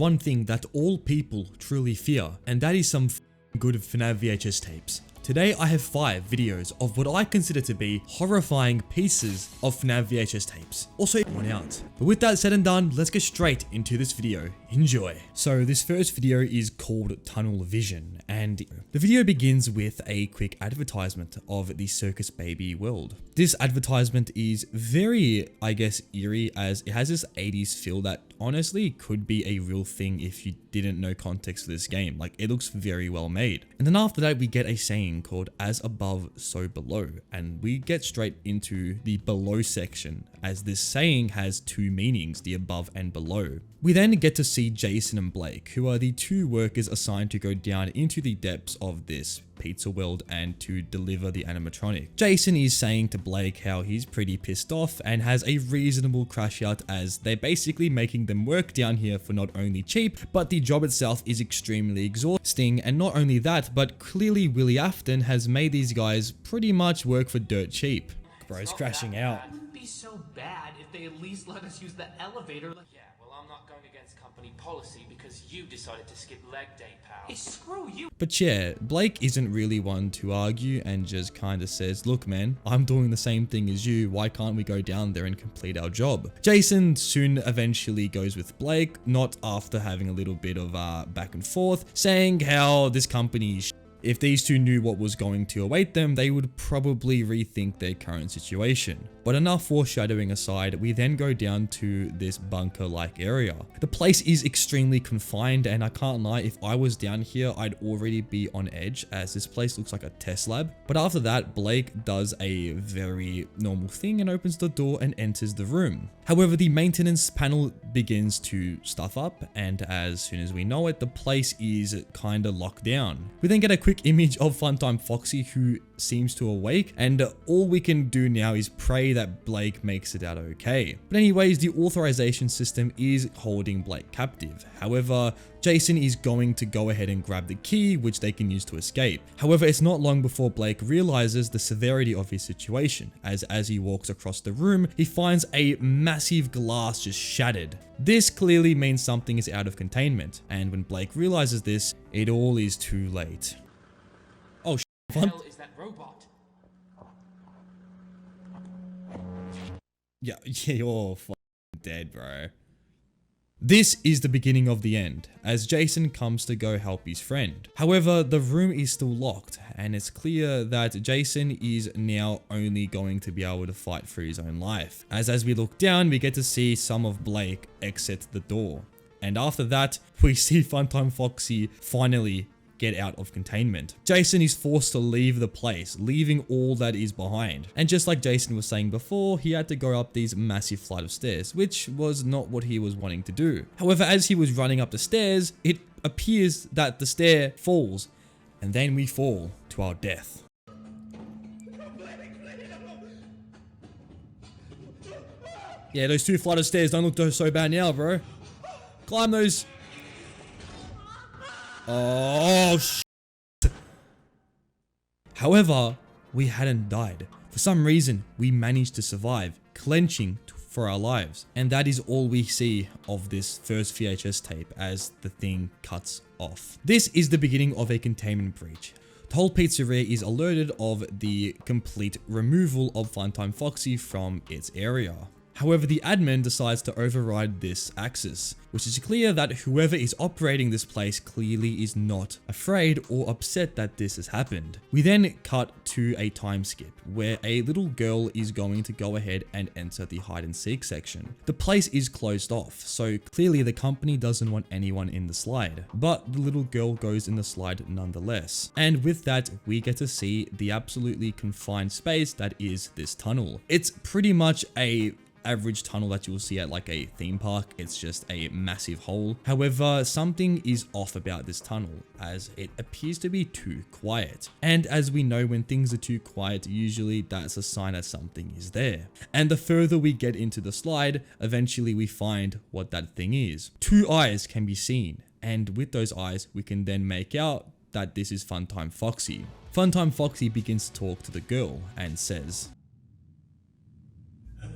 one thing that all people truly fear, and that is some good FNAF VHS tapes. Today I have 5 videos of what I consider to be horrifying pieces of FNAF VHS tapes. Also one out. But with that said and done, let's get straight into this video. Enjoy. So this first video is called Tunnel Vision, and the video begins with a quick advertisement of the Circus Baby world. This advertisement is very, I guess, eerie, as it has this 80s feel that honestly could be a real thing if you didn't know context for this game. Like, it looks very well made. And then after that we get a saying called "as above so below," and we get straight into the below section, as this saying has 2 meanings, the above and below. We then get to see Jason and Blake, who are the 2 workers assigned to go down into the depths of this pizza world and to deliver the animatronic. Jason is saying to Blake how he's pretty pissed off and has a reasonable crash out, as they're basically making them work down here for not only cheap, but the job itself is extremely exhausting. And not only that, but clearly Willie Afton has made these guys pretty much work for dirt cheap. Bro's crashing out. It wouldn't be so bad if they at least let us use the elevator. Yeah, well, I'm not going against company policy because you decided to skip leg day, pal. Hey, screw you. But yeah, Blake isn't really one to argue and just kind of says, "Look man, I'm doing the same thing as you, why can't we go down there and complete our job?" Jason soon eventually goes with Blake, not after having a little bit of back and forth, saying how this company is if these 2 knew what was going to await them, they would probably rethink their current situation. But enough foreshadowing aside, we then go down to this bunker-like area. The place is extremely confined, and I can't lie, if I was down here, I'd already be on edge, as this place looks like a test lab. But after that, Blake does a very normal thing and opens the door and enters the room. However, the maintenance panel begins to stuff up, and as soon as we know it, the place is kinda locked down. We then get a quick image of Funtime Foxy, who seems to awake, and all we can do now is pray that Blake makes it out okay. But anyways, the authorization system is holding Blake captive. However, Jason is going to go ahead and grab the key, which they can use to escape. However, it's not long before Blake realizes the severity of his situation, as he walks across the room, he finds a massive glass just shattered. This clearly means something is out of containment, and when Blake realizes this, it all is too late. Oh shit. What the hell is that robot? Yeah, you're fucking dead, bro. This is the beginning of the end, as Jason comes to go help his friend. However, the room is still locked, and it's clear that Jason is now only going to be able to fight for his own life. As we look down, we get to see some of Blake exit the door. And after that, we see Funtime Foxy finally get out of containment. Jason is forced to leave the place, leaving all that is behind. And just like Jason was saying before, he had to go up these massive flight of stairs, which was not what he was wanting to do. However, as he was running up the stairs, it appears that the stair falls, and then we fall to our death. Yeah, those 2 flight of stairs don't look so bad now, bro. Climb those. Oh, shit. However, we hadn't died. For some reason, we managed to survive, clenching for our lives. And that is all we see of this first VHS tape as the thing cuts off. This is the beginning of a containment breach. The whole pizzeria is alerted of the complete removal of Funtime Foxy from its area. However, the admin decides to override this access, which is clear that whoever is operating this place clearly is not afraid or upset that this has happened. We then cut to a time skip where a little girl is going to go ahead and enter the hide and seek section. The place is closed off, so clearly the company doesn't want anyone in the slide, but the little girl goes in the slide nonetheless. And with that, we get to see the absolutely confined space that is this tunnel. It's pretty much a average tunnel that you will see at like a theme park. It's just a massive hole. However, something is off about this tunnel, as it appears to be too quiet. And as we know, when things are too quiet, usually that's a sign that something is there. And the further we get into the slide, eventually we find what that thing is. 2 eyes can be seen, and with those eyes, we can then make out that this is Funtime Foxy. Funtime Foxy begins to talk to the girl and says, Hello.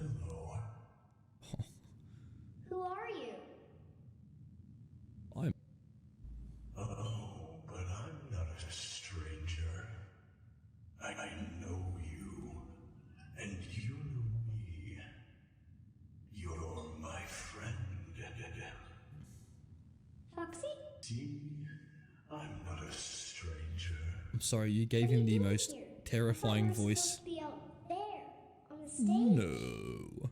Who are you? I'm... Oh, but I'm not a stranger. I know you, and you know me. You're my friend. Foxy? See, I'm not a stranger. I'm sorry, you gave him the most terrifying voice. Be out there on the stage. No.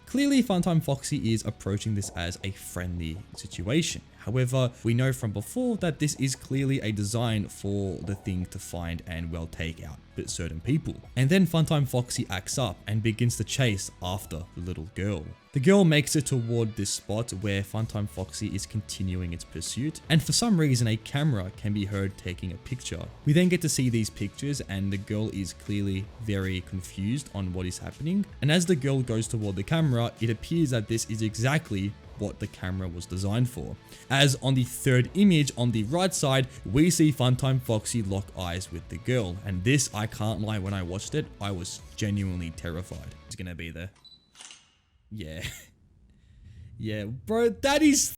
Clearly, Funtime Foxy is approaching this as a friendly situation. However, we know from before that this is clearly a design for the thing to find and, well, take out certain people. And then Funtime Foxy acts up and begins to chase after the little girl. The girl makes it toward this spot where Funtime Foxy is continuing its pursuit, and for some reason a camera can be heard taking a picture. We then get to see these pictures and the girl is clearly very confused on what is happening, and as the girl goes toward the camera, it appears that this is exactly what the camera was designed for. As on the third image on the right side, we see Funtime Foxy lock eyes with the girl, and this, I can't lie, when I watched it, I was genuinely terrified. It's gonna be there. Yeah. Yeah, bro, that is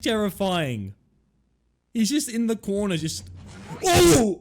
terrifying. He's just in the corner, just... Oh!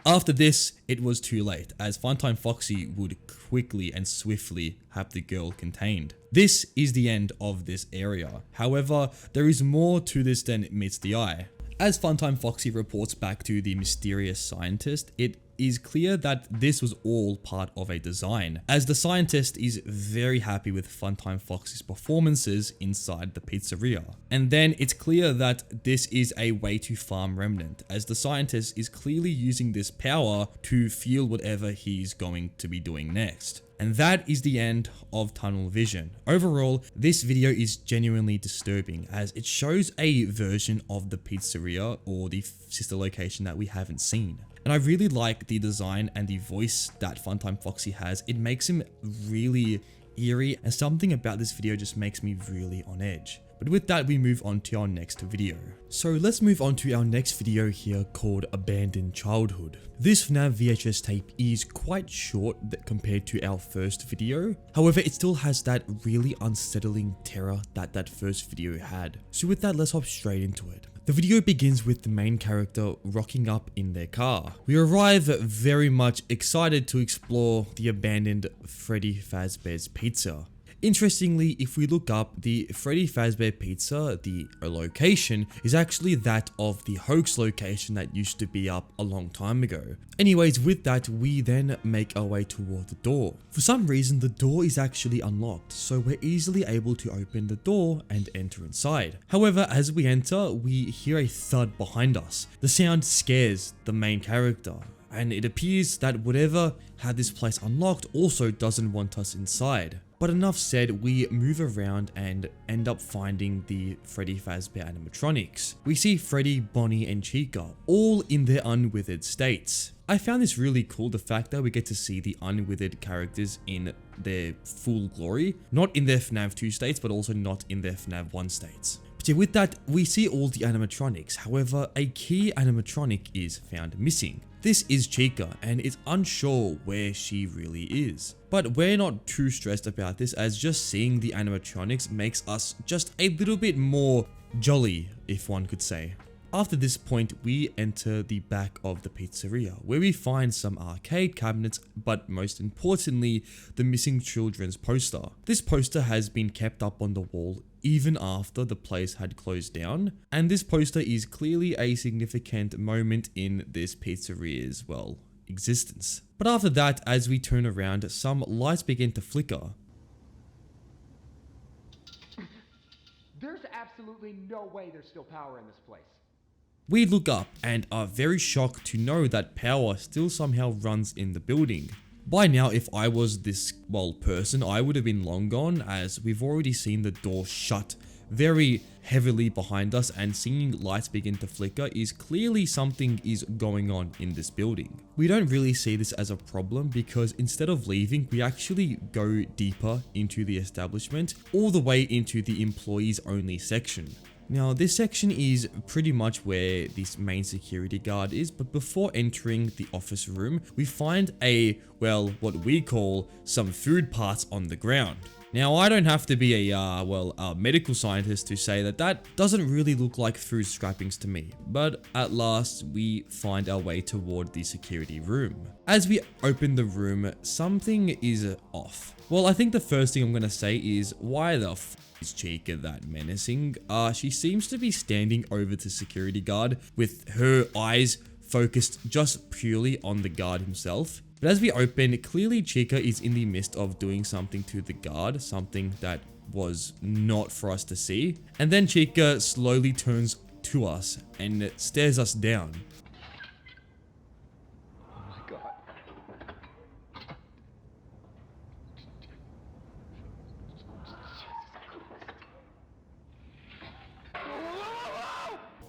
After this, it was too late, as Funtime Foxy would quickly and swiftly have the girl contained. This is the end of this area. However, there is more to this than meets the eye. As Funtime Foxy reports back to the mysterious scientist, it is clear that this was all part of a design, as the scientist is very happy with Funtime Foxy's performances inside the pizzeria. And then it's clear that this is a way to farm Remnant, as the scientist is clearly using this power to fuel whatever he's going to be doing next. And that is the end of Tunnel Vision. Overall, this video is genuinely disturbing, as it shows a version of the pizzeria or the sister location that we haven't seen. And I really like the design and the voice that Funtime Foxy has. It makes him really eerie, and something about this video just makes me really on edge. But with that, we move on to our next video. So let's move on to our next video here called Abandoned Childhood. This FNAF VHS tape is quite short compared to our first video. However, it still has that really unsettling terror that that first video had. So with that, let's hop straight into it. The video begins with the main character rocking up in their car. We arrive very much excited to explore the abandoned Freddy Fazbear's Pizza. Interestingly, if we look up the Freddy Fazbear Pizza, the location is actually that of the hoax location that used to be up a long time ago. Anyways, with that, we then make our way toward the door. For some reason, the door is actually unlocked, so we're easily able to open the door and enter inside. However, as we enter, we hear a thud behind us. The sound scares the main character, and it appears that whatever had this place unlocked also doesn't want us inside. But enough said, we move around and end up finding the Freddy Fazbear animatronics. We see Freddy, Bonnie, and Chica, all in their unwithered states. I found this really cool, the fact that we get to see the unwithered characters in their full glory. Not in their FNAF 2 states, but also not in their FNAF 1 states. But yeah, with that, we see all the animatronics. However, a key animatronic is found missing. This is Chica, and it's unsure where she really is. But we're not too stressed about this, as just seeing the animatronics makes us just a little bit more jolly, if one could say. After this point, we enter the back of the pizzeria, where we find some arcade cabinets, but most importantly, the missing children's poster. This poster has been kept up on the wall even after the place had closed down, and this poster is clearly a significant moment in this pizzeria's, well, existence. But after that, as we turn around, some lights begin to flicker. There's absolutely no way there's still power in this place. We look up and are very shocked to know that power still somehow runs in the building. By now, if I was this, well, person, I would have been long gone, as we've already seen the door shut very heavily behind us, and seeing lights begin to flicker is clearly something is going on in this building. We don't really see this as a problem, because instead of leaving, we actually go deeper into the establishment, all the way into the employees only section. Now, this section is pretty much where this main security guard is, but before entering the office room, we find what we call some food parts on the ground. Now, I don't have to be a medical scientist to say that that doesn't really look like food scrappings to me. But at last, we find our way toward the security room. As we open the room, something is off. Well, I think the first thing I'm gonna say is, why the f is Chica that menacing? She seems to be standing over the security guard with her eyes focused just purely on the guard himself. But as we open, clearly Chica is in the midst of doing something to the guard, something that was not for us to see. And then Chica slowly turns to us and stares us down. Oh my god.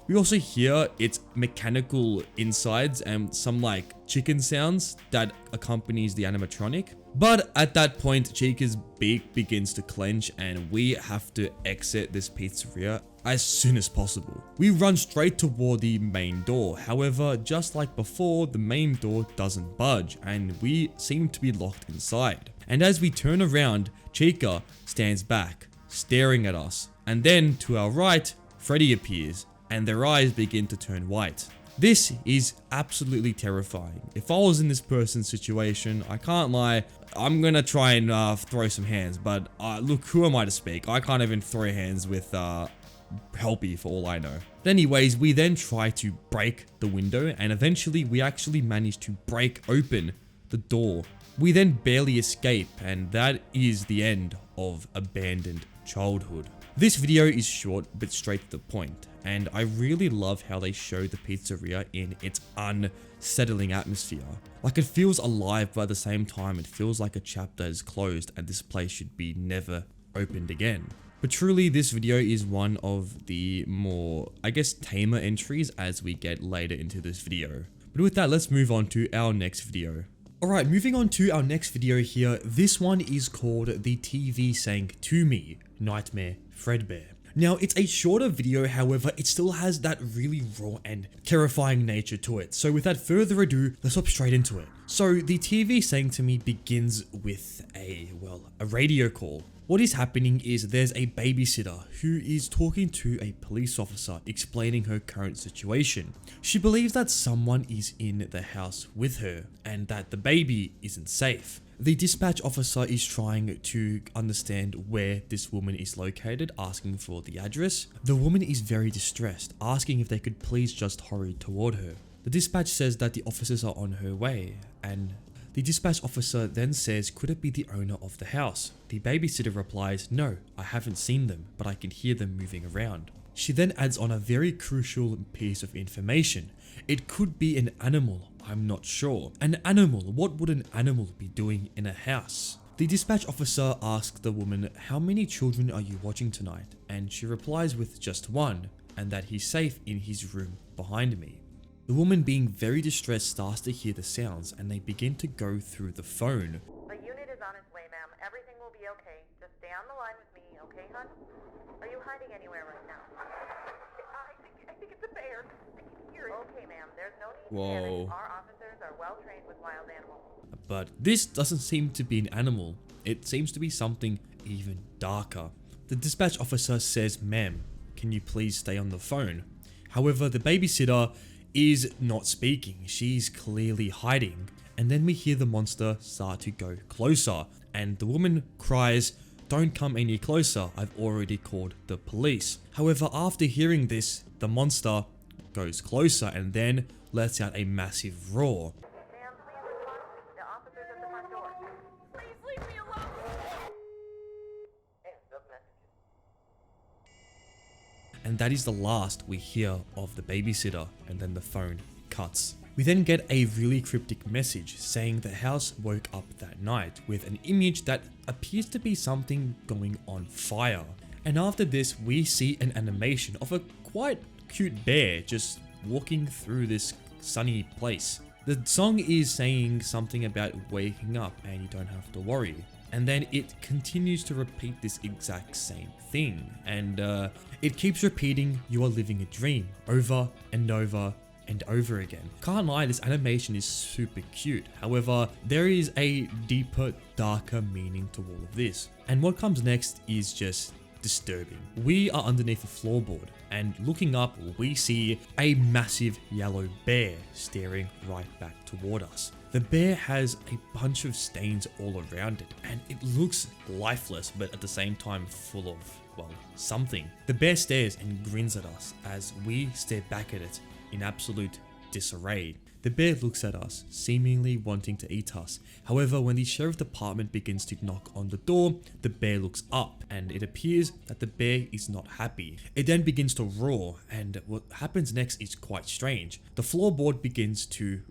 We also hear its mechanical insides and some like chicken sounds that accompanies the animatronic. But at that point, Chica's beak begins to clench and we have to exit this pizzeria as soon as possible. We run straight toward the main door. However, just like before, the main door doesn't budge and we seem to be locked inside. And as we turn around, Chica stands back, staring at us. And then to our right, Freddy appears and their eyes begin to turn white. This is absolutely terrifying. If I was in this person's situation, I can't lie, I'm gonna try and throw some hands, but look, who am I to speak? I can't even throw hands with Helpy for all I know. But anyways, we then try to break the window and eventually we actually manage to break open the door. We then barely escape and that is the end of Abandoned Childhood. This video is short but straight to the point, and I really love how they show the pizzeria in its unsettling atmosphere. Like, it feels alive, but at the same time it feels like a chapter is closed and this place should be never opened again. But truly, this video is one of the more, I guess, tamer entries as we get later into this video. But with that, let's move on to our next video. Alright, moving on to our next video here. This one is called The TV Sang To Me, Nightmare Fredbear. Now, it's a shorter video, however, it still has that really raw and terrifying nature to it. So without further ado, let's hop straight into it. So the TV Sang To Me begins with a radio call. What is happening is there's a babysitter who is talking to a police officer explaining her current situation. She believes that someone is in the house with her and that the baby isn't safe. The dispatch officer is trying to understand where this woman is located, asking for the address. The woman is very distressed, asking if they could please just hurry toward her. The dispatch says that the officers are on her way, and the dispatch officer then says, could it be the owner of the house? The babysitter replies, no, I haven't seen them, but I can hear them moving around. She then adds on a very crucial piece of information. It could be an animal, I'm not sure. An animal? What would an animal be doing in a house? The dispatch officer asks the woman, how many children are you watching tonight? And she replies with just one, and that he's safe in his room behind me. The woman, being very distressed, starts to hear the sounds and they begin to go through the phone. The unit is on its way, ma'am. Everything will be okay. Just stay on the line with me, okay, hon? Are you hiding anywhere right now? I think it's a bear. I can hear it. Okay, ma'am. There's no need to panic. Our officers are well trained with wild animals. But this doesn't seem to be an animal. It seems to be something even darker. The dispatch officer says, ma'am, can you please stay on the phone? However, the babysitter is not speaking. She's clearly hiding. And then we hear the monster start to go closer. And the woman cries, don't come any closer. I've already called the police. However, after hearing this, the monster goes closer and then lets out a massive roar. Ma'am, please respond. The officers at the front door. Please leave me alone. End of message. And that is the last we hear of the babysitter, and then the phone cuts. We then get a really cryptic message saying the house woke up that night with an image that appears to be something going on fire. And after this, we see an animation of a quite cute bear just walking through this sunny place. The song is saying something about waking up and you don't have to worry. And then it continues to repeat this exact same thing. And it keeps repeating, you are living a dream, over and over and over again. Can't lie, this animation is super cute. However, there is a deeper, darker meaning to all of this. And what comes next is just disturbing. We are underneath a floorboard, and looking up, we see a massive yellow bear staring right back toward us. The bear has a bunch of stains all around it, and it looks lifeless, but at the same time full of, well, something. The bear stares and grins at us as we stare back at it in absolute disarray. The bear looks at us, seemingly wanting to eat us. However, when the sheriff department begins to knock on the door, the bear looks up, and it appears that the bear is not happy. It then begins to roar, and what happens next is quite strange. The floorboard begins to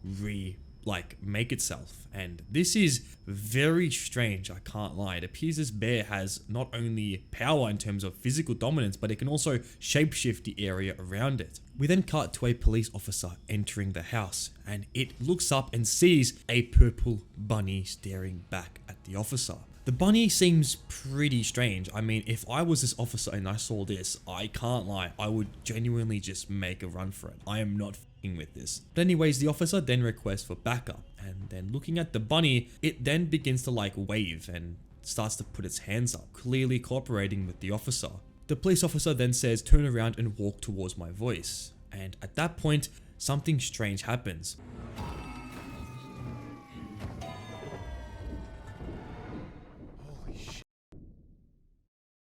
make itself, and this is very strange. I can't lie. It appears this bear has not only power in terms of physical dominance, but it can also shapeshift the area around it. We then cut to a police officer entering the house, and it looks up and sees a purple bunny staring back at the officer. The bunny seems pretty strange. I mean, if I was this officer and I saw this, I can't lie, I would genuinely just make a run for it. I am not f***ing with this. But anyways, the officer then requests for backup, and then looking at the bunny, it then begins to wave and starts to put its hands up, clearly cooperating with the officer. The police officer then says, "Turn around and walk towards my voice." And at that point, something strange happens.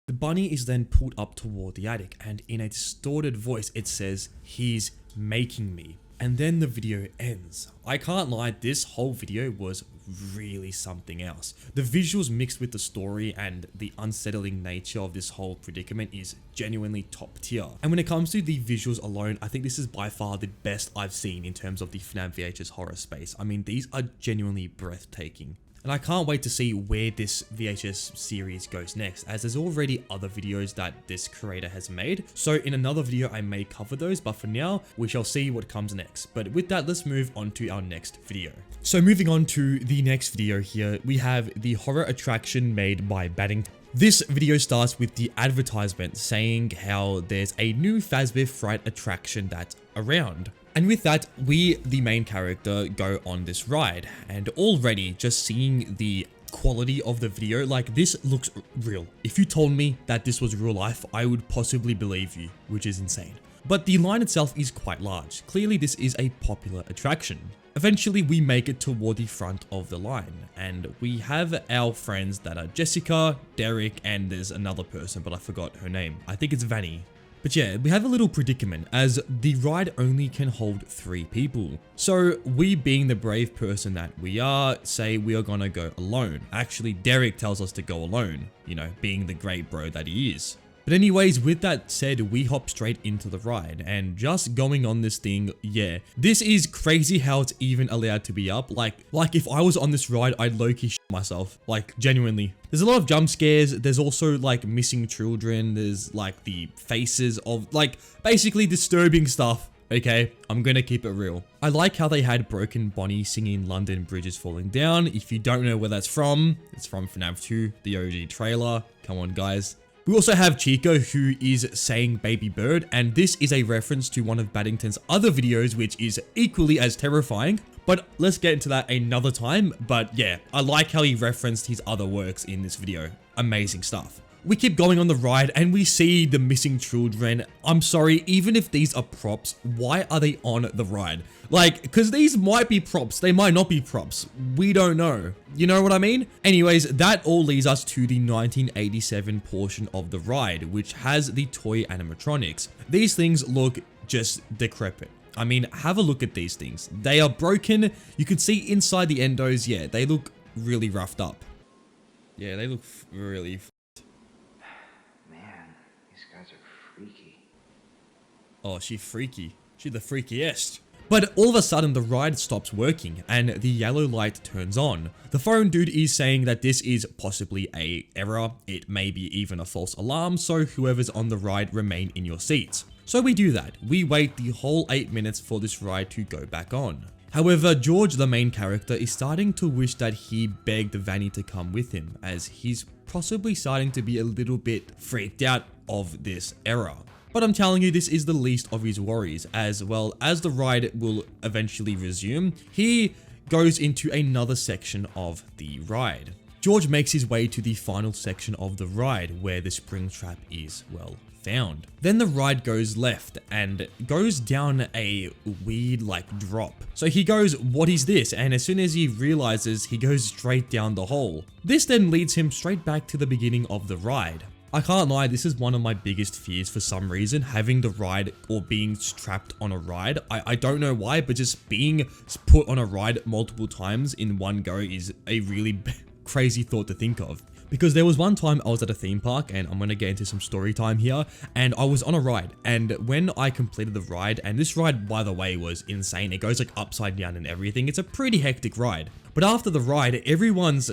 The bunny is then pulled up toward the attic, and in a distorted voice it says, "He's making me." And then the video ends. I can't lie, this whole video was really something else. The visuals mixed with the story and the unsettling nature of this whole predicament is genuinely top tier. And when it comes to the visuals alone, I think this is by far the best I've seen in terms of the FNAF Vhs horror space. I mean, these are genuinely breathtaking. And I can't wait to see where this VHS series goes next, as there's already other videos that this creator has made. So in another video I may cover those, but for now we shall see what comes next. But with that, let's move on to our next video. So moving on to the next video here, we have the horror attraction made by Battington. This video starts with the advertisement saying how there's a new Fazbear Fright attraction that's around. And with that, we, the main character, go on this ride, and already just seeing the quality of the video, this looks real. If you told me that this was real life, I would possibly believe you, which is insane. But the line itself is quite large. Clearly this is a popular attraction. Eventually we make it toward the front of the line, and we have our friends that are Jessica, Derek, and there's another person, but I forgot her name. I think it's Vanny. But yeah, we have a little predicament as the ride only can hold 3 people. So we, being the brave person that we are, say we are gonna go alone. Actually, Derek tells us to go alone, you know, being the great bro that he is. But anyways, with that said, we hop straight into the ride, and just going on this thing, yeah, this is crazy how it's even allowed to be up. Like if I was on this ride, I'd low-key shit myself, genuinely. There's a lot of jump scares. There's also missing children. There's the faces of basically disturbing stuff. Okay, I'm gonna keep it real. I like how they had Broken Bonnie singing London Bridge is Falling Down. If you don't know where that's from, it's from FNAF 2, the OG trailer. Come on, guys. We also have Chico, who is saying Baby Bird, and this is a reference to one of Battington's other videos, which is equally as terrifying. But let's get into that another time. But yeah, I like how he referenced his other works in this video. Amazing stuff. We keep going on the ride and we see the missing children. I'm sorry, even if these are props, why are they on the ride? Because these might be props, they might not be props. We don't know. You know what I mean? Anyways, that all leads us to the 1987 portion of the ride, which has the toy animatronics. These things look just decrepit. I mean, have a look at these things. They are broken. You can see inside the endos. Yeah, they look really roughed up. Yeah, they look really Freaky. Oh, she freaky. She the freakiest. But all of a sudden the ride stops working and the yellow light turns on. The phone dude is saying that this is possibly a error. It may be even a false alarm, so whoever's on the ride remain in your seats. So we do that. We wait the whole 8 minutes for this ride to go back on. However, George, the main character, is starting to wish that he begged Vanny to come with him, as he's possibly starting to be a little bit freaked out of this error. But I'm telling you, this is the least of his worries. As well as the ride will eventually resume, he goes into another section of the ride. George makes his way to the final section of the ride where the spring trap is, well, found. Then the ride goes left and goes down a weird drop. So he goes, what is this? And as soon as he realizes, he goes straight down the hole. This then leads him straight back to the beginning of the ride. I can't lie, this is one of my biggest fears for some reason, having the ride or being trapped on a ride. I don't know why, but just being put on a ride multiple times in one go is a really crazy thought to think of. Because there was one time I was at a theme park, and I'm going to get into some story time here, and I was on a ride, and when I completed the ride, and this ride, by the way, was insane. It goes upside down and everything. It's a pretty hectic ride. But after the ride, everyone's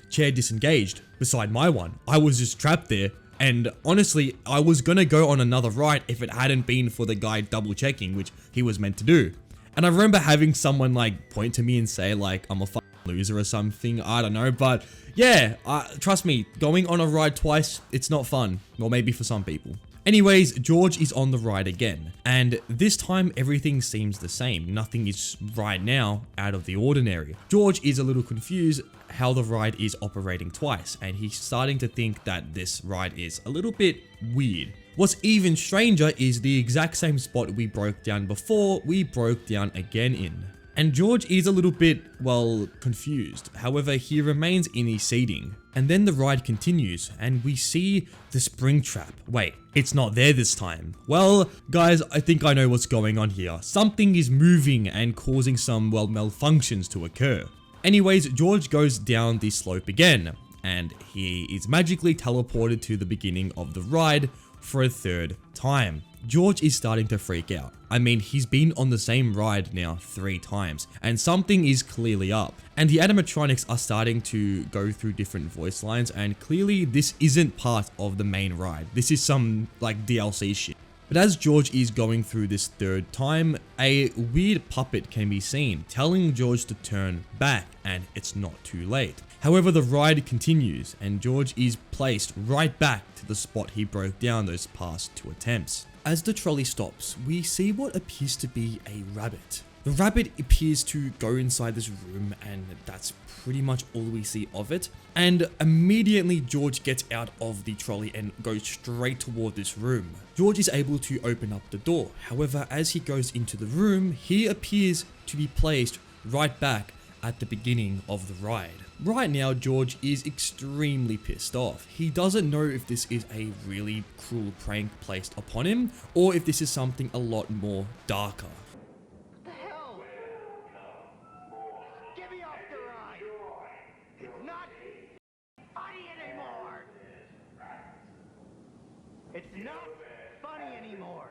chair disengaged beside my one. I was just trapped there. And honestly, I was going to go on another ride if it hadn't been for the guy double checking, which he was meant to do. And I remember having someone point to me and say I'm a loser or something. I don't know, but yeah, trust me, going on a ride twice, it's not fun. Or maybe for some people. Anyways, George is on the ride again, and this time everything seems the same. Nothing is right now out of the ordinary. George is a little confused how the ride is operating twice, and he's starting to think that this ride is a little bit weird. What's even stranger is the exact same spot we broke down before, we broke down again in. And George is a little bit, well, confused. However, he remains in his seating. And then the ride continues, and we see the spring trap. Wait, it's not there this time. Well, guys, I think I know what's going on here. Something is moving and causing some, well, malfunctions to occur. Anyways, George goes down the slope again, and he is magically teleported to the beginning of the ride for a third time. George is starting to freak out. I mean, he's been on the same ride now 3 times, and something is clearly up. And the animatronics are starting to go through different voice lines, and clearly this isn't part of the main ride. This is some DLC shit. But as George is going through this third time, a weird puppet can be seen, telling George to turn back, and it's not too late. However, the ride continues, and George is placed right back to the spot he broke down those past 2 attempts. As the trolley stops, we see what appears to be a rabbit. The rabbit appears to go inside this room, and that's pretty much all we see of it. And immediately George gets out of the trolley and goes straight toward this room. George is able to open up the door. However, as he goes into the room, he appears to be placed right back at the beginning of the ride. Right now, George is extremely pissed off. He doesn't know if this is a really cruel prank placed upon him, or if this is something a lot more darker. The hell? Get me off the ride! It's not funny anymore! It's not funny anymore!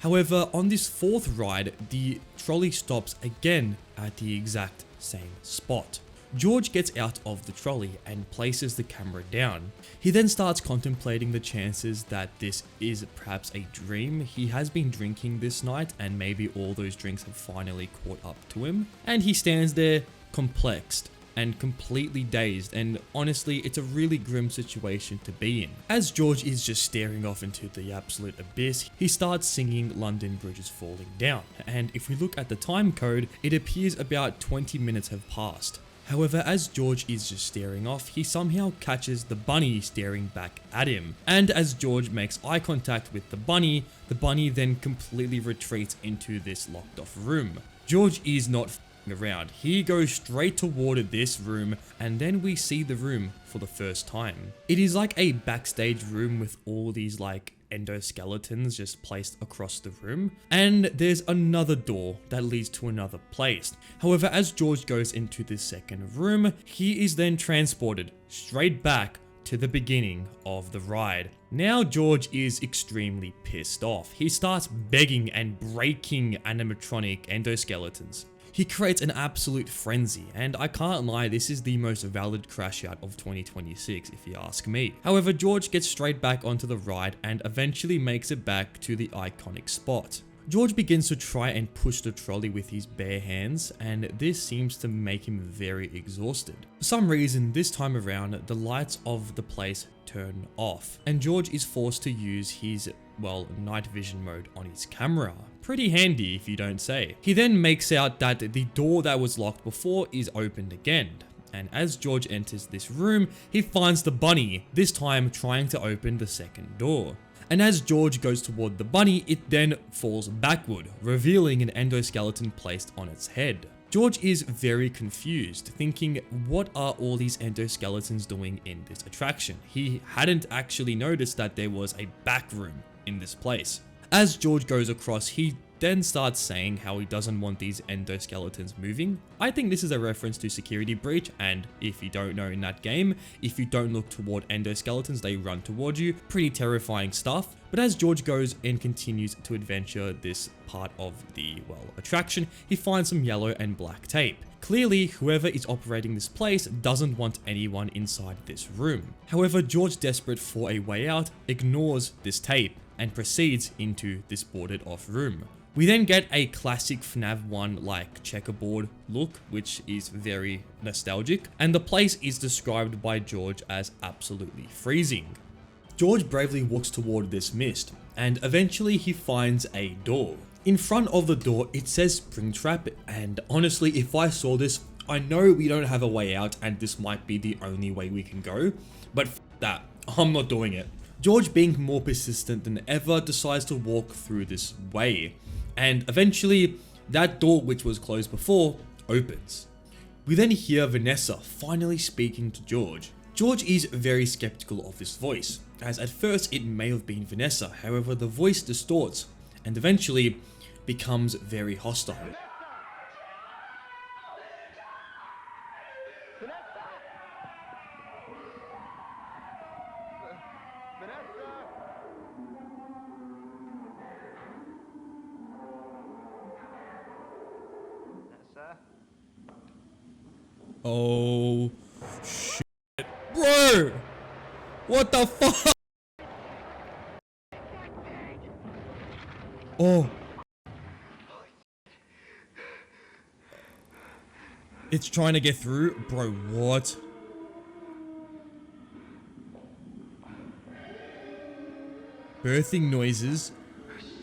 However, on this 4th ride, the trolley stops again at the exact same spot. George gets out of the trolley and places the camera down. He then starts contemplating the chances that this is perhaps a dream. He has been drinking this night, and maybe all those drinks have finally caught up to him. And he stands there complexed and completely dazed, and honestly, it's a really grim situation to be in. As George is just staring off into the absolute abyss, he starts singing London Bridge is Falling Down, and if we look at the time code, it appears about 20 minutes have passed. However, as George is just staring off, he somehow catches the bunny staring back at him, and as George makes eye contact with the bunny then completely retreats into this locked off room. George is not around. He goes straight toward this room, and then we see the room for the first time. It is like a backstage room with all these endoskeletons just placed across the room, and there's another door that leads to another place. However, as George goes into this second room, he is then transported straight back to the beginning of the ride. Now George is extremely pissed off. He starts begging and breaking animatronic endoskeletons. He creates an absolute frenzy, and I can't lie, this is the most valid crash out of 2026 if you ask me. However, George gets straight back onto the ride and eventually makes it back to the iconic spot. George begins to try and push the trolley with his bare hands, and this seems to make him very exhausted. For some reason, this time around, the lights of the place turn off, and George is forced to use his, well, night vision mode on his camera. Pretty handy if you don't say. He then makes out that the door that was locked before is opened again. And as George enters this room, he finds the bunny, this time trying to open the second door. And as George goes toward the bunny, it then falls backward, revealing an endoskeleton placed on its head. George is very confused, thinking, what are all these endoskeletons doing in this attraction? He hadn't actually noticed that there was a back room in this place. As George goes across, he then starts saying how he doesn't want these endoskeletons moving. I think this is a reference to Security Breach, and if you don't know, in that game, if you don't look toward endoskeletons, they run towards you. Pretty terrifying stuff. But as George goes and continues to adventure this part of the, well, attraction, he finds some yellow and black tape. Clearly, whoever is operating this place doesn't want anyone inside this room. However, George, desperate for a way out, ignores this tape and proceeds into this boarded off room. We then get a classic FNAF 1 like checkerboard look, which is very nostalgic, and the place is described by George as absolutely freezing. George bravely walks toward this mist, and eventually he finds a door. In front of the door, it says Springtrap, and honestly, if I saw this, I know we don't have a way out and this might be the only way we can go, but f that, I'm not doing it. George, being more persistent than ever, decides to walk through this way, and eventually that door, which was closed before, opens. We then hear Vanessa finally speaking to George. George is very skeptical of this voice, as at first it may have been Vanessa, however the voice distorts and eventually becomes very hostile. Oh shit, bro! What the fuck? Oh. It's trying to get through? Bro, what? Birthing noises?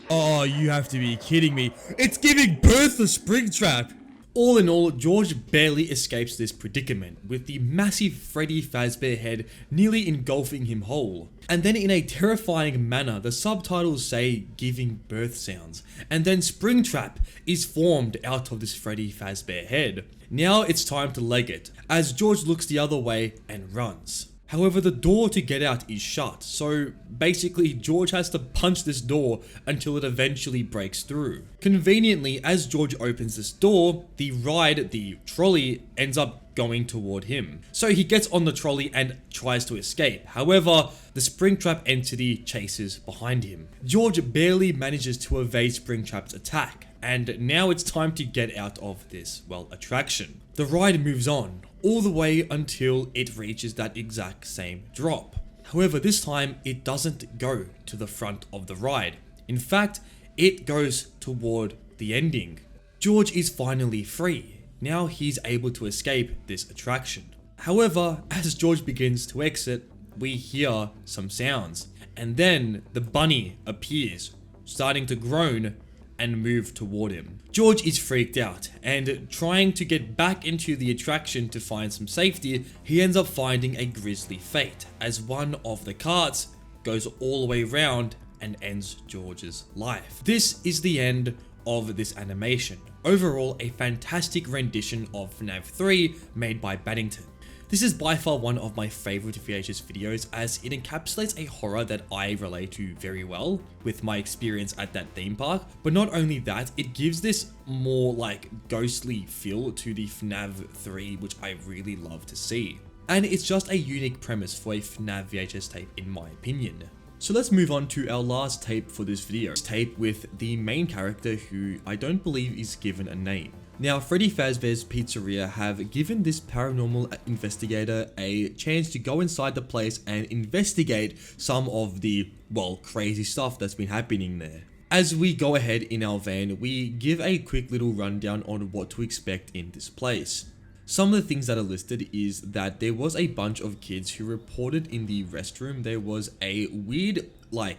Oh, you have to be kidding me. It's giving birth to Springtrap! All in all, George barely escapes this predicament, with the massive Freddy Fazbear head nearly engulfing him whole. And then in a terrifying manner, the subtitles say giving birth sounds, and then Springtrap is formed out of this Freddy Fazbear head. Now it's time to leg it, as George looks the other way and runs. However, the door to get out is shut, so basically George has to punch this door until it eventually breaks through. Conveniently, as George opens this door, the ride, the trolley, ends up going toward him. So he gets on the trolley and tries to escape. However, the Springtrap entity chases behind him. George barely manages to evade Springtrap's attack, and now it's time to get out of this, well, attraction. The ride moves on, all the way until it reaches that exact same drop. However, this time it doesn't go to the front of the ride. In fact, it goes toward the ending. George is finally free. Now he's able to escape this attraction. However, as George begins to exit, we hear some sounds, and then the bunny appears, starting to groan and move toward him. George is freaked out, and trying to get back into the attraction to find some safety, he ends up finding a grisly fate, as one of the carts goes all the way around and ends George's life. This is the end of this animation. Overall, a fantastic rendition of FNAF 3 made by Battington. This is by far one of my favorite VHS videos, as it encapsulates a horror that I relate to very well with my experience at that theme park. But not only that, it gives this more like ghostly feel to the FNAF 3, which I really love to see. And it's just a unique premise for a FNAF VHS tape in my opinion. So let's move on to our last tape for this video. It's tape with the main character, who I don't believe is given a name. Now, Freddy Fazbear's Pizzeria have given this paranormal investigator a chance to go inside the place and investigate some of the, well, crazy stuff that's been happening there. As we go ahead in our van, we give a quick little rundown on what to expect in this place. Some of the things that are listed is that there was a bunch of kids who reported in the restroom there was a weird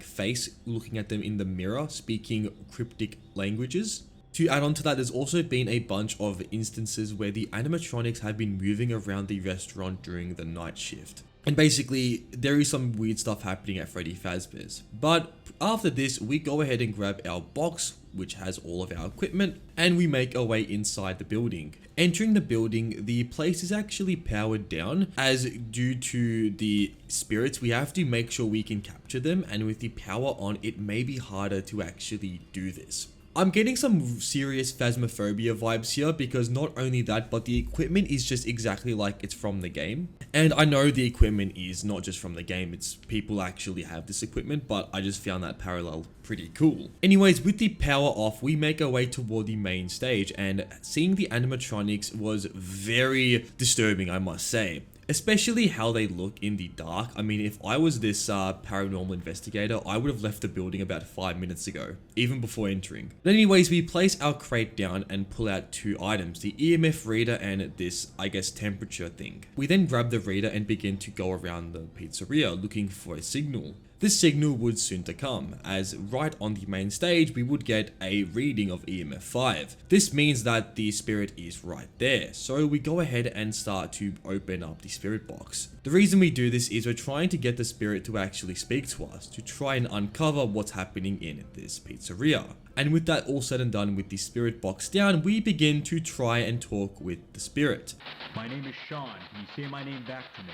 face looking at them in the mirror speaking cryptic languages. To add on to that, there's also been a bunch of instances where the animatronics have been moving around the restaurant during the night shift. And basically, there is some weird stuff happening at FNAF Vhs. But after this, we go ahead and grab our box, which has all of our equipment, and we make our way inside the building. Entering the building, the place is actually powered down, as due to the spirits, we have to make sure we can capture them, and with the power on, it may be harder to actually do this. I'm getting some serious phasmophobia vibes here because not only that, but the equipment is just exactly like it's from the game. And I know the equipment is not just from the game, it's people actually have this equipment, but I just found that parallel pretty cool. Anyways, with the power off, we make our way toward the main stage, and seeing the animatronics was very disturbing, I must say. Especially how they look in the dark. I mean, if I was this paranormal investigator, I would have left the building about 5 minutes ago, even before entering. But anyways, we place our crate down and pull out 2 items, the EMF reader and this, I guess, temperature thing. We then grab the reader and begin to go around the pizzeria looking for a signal. This signal would soon to come, as right on the main stage we would get a reading of EMF 5. This means that the spirit is right there, so we go ahead and start to open up the spirit box. The reason we do this is we're trying to get the spirit to actually speak to us, to try and uncover what's happening in this pizzeria. And with that all said and done, with the spirit box down, we begin to try and talk with the spirit. My name is Sean. Can you say my name back to me?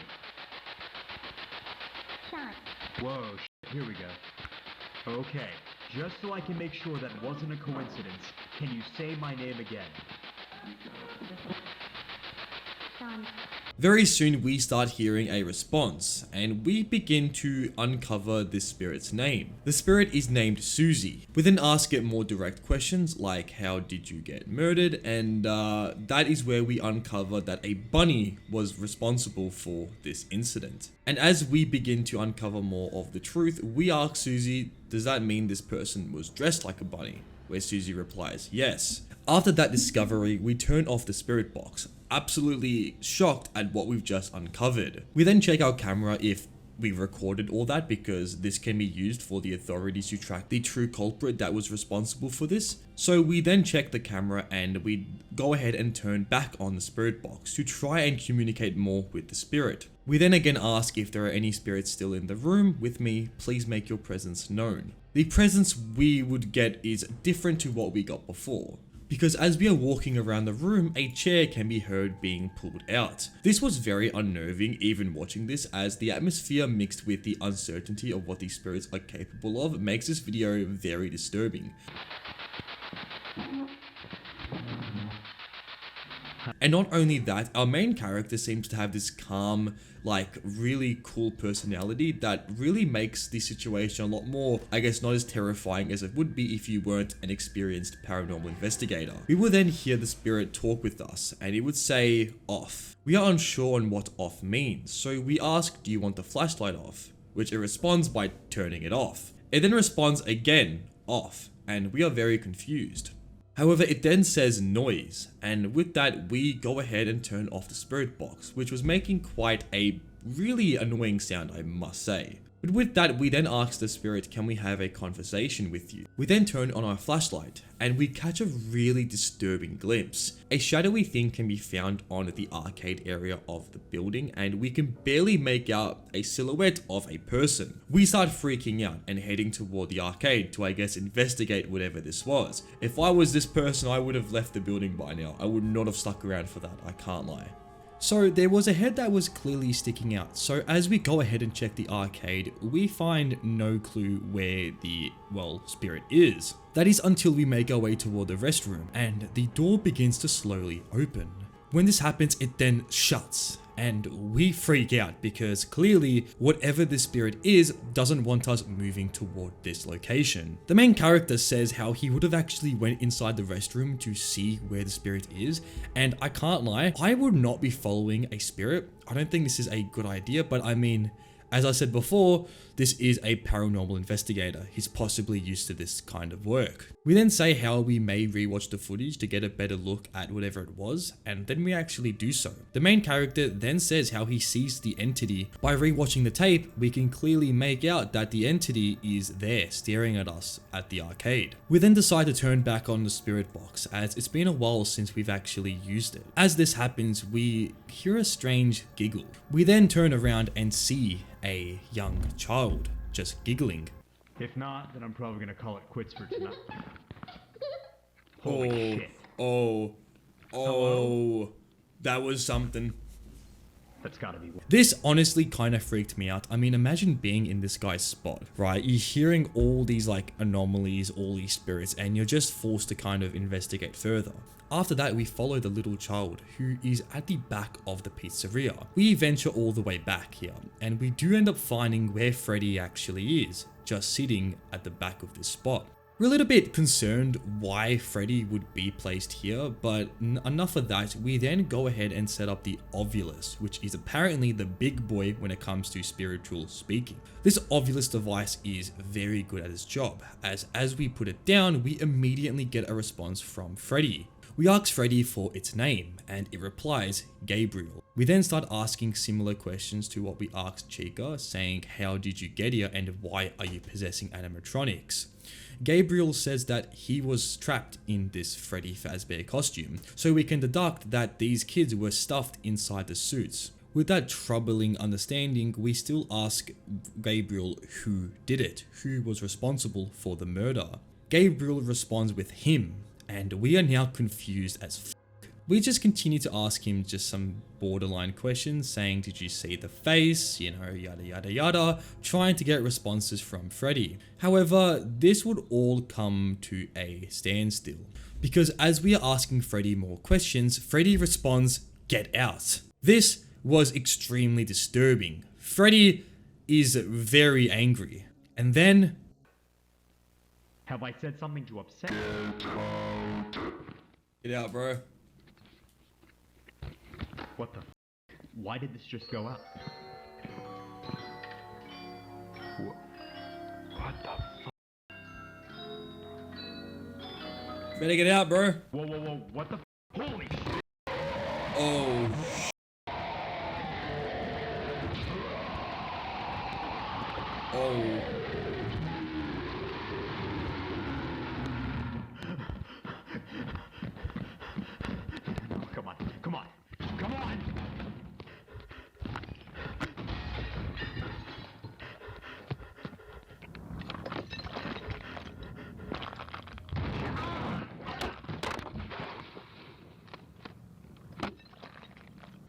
Sean. Whoa, here we go. Okay, just so I can make sure that wasn't a coincidence, can you say my name again? Sean. Very soon we start hearing a response, and we begin to uncover this spirit's name. The spirit is named Susie. We then ask it more direct questions like, how did you get murdered? And that is where we uncover that a bunny was responsible for this incident. And as we begin to uncover more of the truth, we ask Susie, does that mean this person was dressed like a bunny? Where Susie replies, yes. After that discovery, we turn off the spirit box, absolutely shocked at what we've just uncovered. We then check our camera if we recorded all that, because this can be used for the authorities to track the true culprit that was responsible for this. So we then check the camera and we go ahead and turn back on the spirit box to try and communicate more with the spirit. We then again ask if there are any spirits still in the room with me, please make your presence known. The presence we would get is different to what we got before, because as we are walking around the room, a chair can be heard being pulled out. This was very unnerving even watching this, as the atmosphere mixed with the uncertainty of what these spirits are capable of makes this video very disturbing. And not only that, our main character seems to have this calm, really cool personality that really makes the situation a lot more, I guess, not as terrifying as it would be if you weren't an experienced paranormal investigator. We will then hear the spirit talk with us, and it would say, off. We are unsure on what off means, so we ask, do you want the flashlight off? Which it responds by turning it off. It then responds again, off, and we are very confused. However, it then says noise, and with that we go ahead and turn off the spirit box, which was making quite a really annoying sound, I must say. But with that, we then ask the spirit, can we have a conversation with you? We then turn on our flashlight, and we catch a really disturbing glimpse. A shadowy thing can be found on the arcade area of the building, and we can barely make out a silhouette of a person. We start freaking out and heading toward the arcade to, I guess, investigate whatever this was. If I was this person, I would have left the building by now. I would not have stuck around for that, I can't lie. So there was a head that was clearly sticking out, so as we go ahead and check the arcade, we find no clue where the, spirit is. That is until we make our way toward the restroom, and the door begins to slowly open. When this happens, it then shuts, and we freak out because clearly whatever this spirit is doesn't want us moving toward this location. The main character says how he would have actually went inside the restroom to see where the spirit is, and I can't lie, I would not be following a spirit. I don't think this is a good idea, but I mean, As I said before, this is a paranormal investigator. He's possibly used to this kind of work. We then say how we may rewatch the footage to get a better look at whatever it was, and then we actually do so. The main character then says how he sees the entity. By rewatching the tape, we can clearly make out that the entity is there staring at us at the arcade. We then decide to turn back on the spirit box, as it's been a while since we've actually used it. As this happens, we hear a strange giggle. We then turn around and see a young child just giggling. If not, then I'm probably gonna call it quits for tonight. Holy shit. Oh, that was something. That's gotta be. This honestly kind of freaked me out. I mean, imagine being in this guy's spot, right? You're hearing all these like anomalies, all these spirits, and you're just forced to kind of investigate further. After that, we follow the little child who is at the back of the pizzeria. We venture all the way back here, and we do end up finding where Freddy actually is, just sitting at the back of this spot. We're a little bit concerned why Freddy would be placed here, but enough of that. We then go ahead and set up the Ovulus, which is apparently the big boy when it comes to spiritual speaking. This Ovulus device is very good at its job, as we put it down, we immediately get a response from Freddy. We ask Freddy for its name, and it replies Gabriel. We then start asking similar questions to what we asked Chica, saying how did you get here and why are you possessing animatronics? Gabriel says that he was trapped in this Freddy Fazbear costume, so we can deduct that these kids were stuffed inside the suits. With that troubling understanding, we still ask Gabriel who did it, who was responsible for the murder. Gabriel responds with him, and we are now confused as f***. We just continue to ask him just some borderline questions, saying did you see the face, you know, yada yada yada, trying to get responses from Freddy. However, this would all come to a standstill, because as we are asking Freddy more questions, Freddy responds, get out. This was extremely disturbing. Freddy is very angry, and then... Have I said something to upset? Get out, bro. What the f? Why did this just go out? What the f? Better get out, bro. Whoa, whoa, whoa, what the f? Holy shit! Oh, oh. Come on, come on, come on!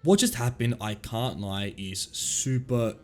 What just happened, I can't lie, is super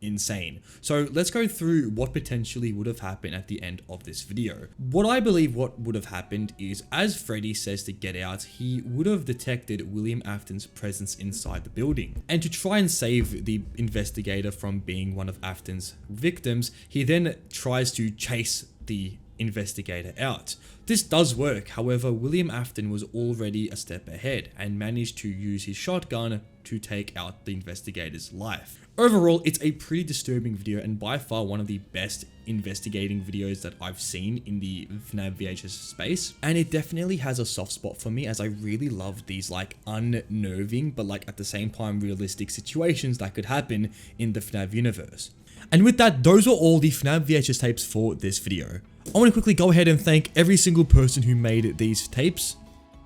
insane. So let's go through what potentially would have happened at the end of this video. What I believe what would have happened is, as Freddy says to get out, he would have detected William Afton's presence inside the building. And to try and save the investigator from being one of Afton's victims, he then tries to chase the investigator out. This does work, however, William Afton was already a step ahead and managed to use his shotgun to take out the investigator's life. Overall, it's a pretty disturbing video and by far one of the best investigating videos that I've seen in the FNAF Vhs space. And it definitely has a soft spot for me, as I really love these like unnerving but like at the same time realistic situations that could happen in the FNAF universe. And with that, those were all the FNAF VHS tapes for this video. I want to quickly go ahead and thank every single person who made these tapes.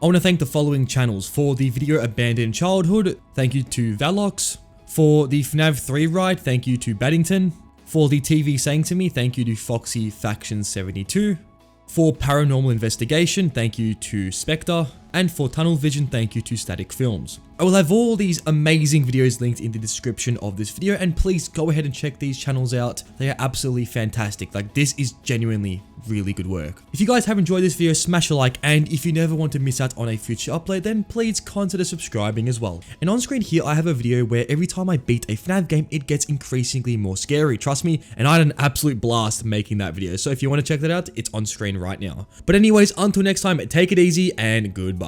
I want to thank the following channels. For the video Abandoned Childhood, thank you to Valox. For the FNAF 3 ride, thank you to Battington. For the TV Saying to Me, thank you to Foxy Faction 72. For Paranormal Investigation, thank you to Spectre. And for Tunnel Vision, thank you to Static Films. I will have all these amazing videos linked in the description of this video, and please go ahead and check these channels out. They are absolutely fantastic. Like, this is genuinely really good work. If you guys have enjoyed this video, smash a like, and if you never want to miss out on a future upload, then please consider subscribing as well. And on screen here, I have a video where every time I beat a FNAF game, it gets increasingly more scary, trust me, and I had an absolute blast making that video. So if you want to check that out, it's on screen right now. But anyways, until next time, take it easy and goodbye.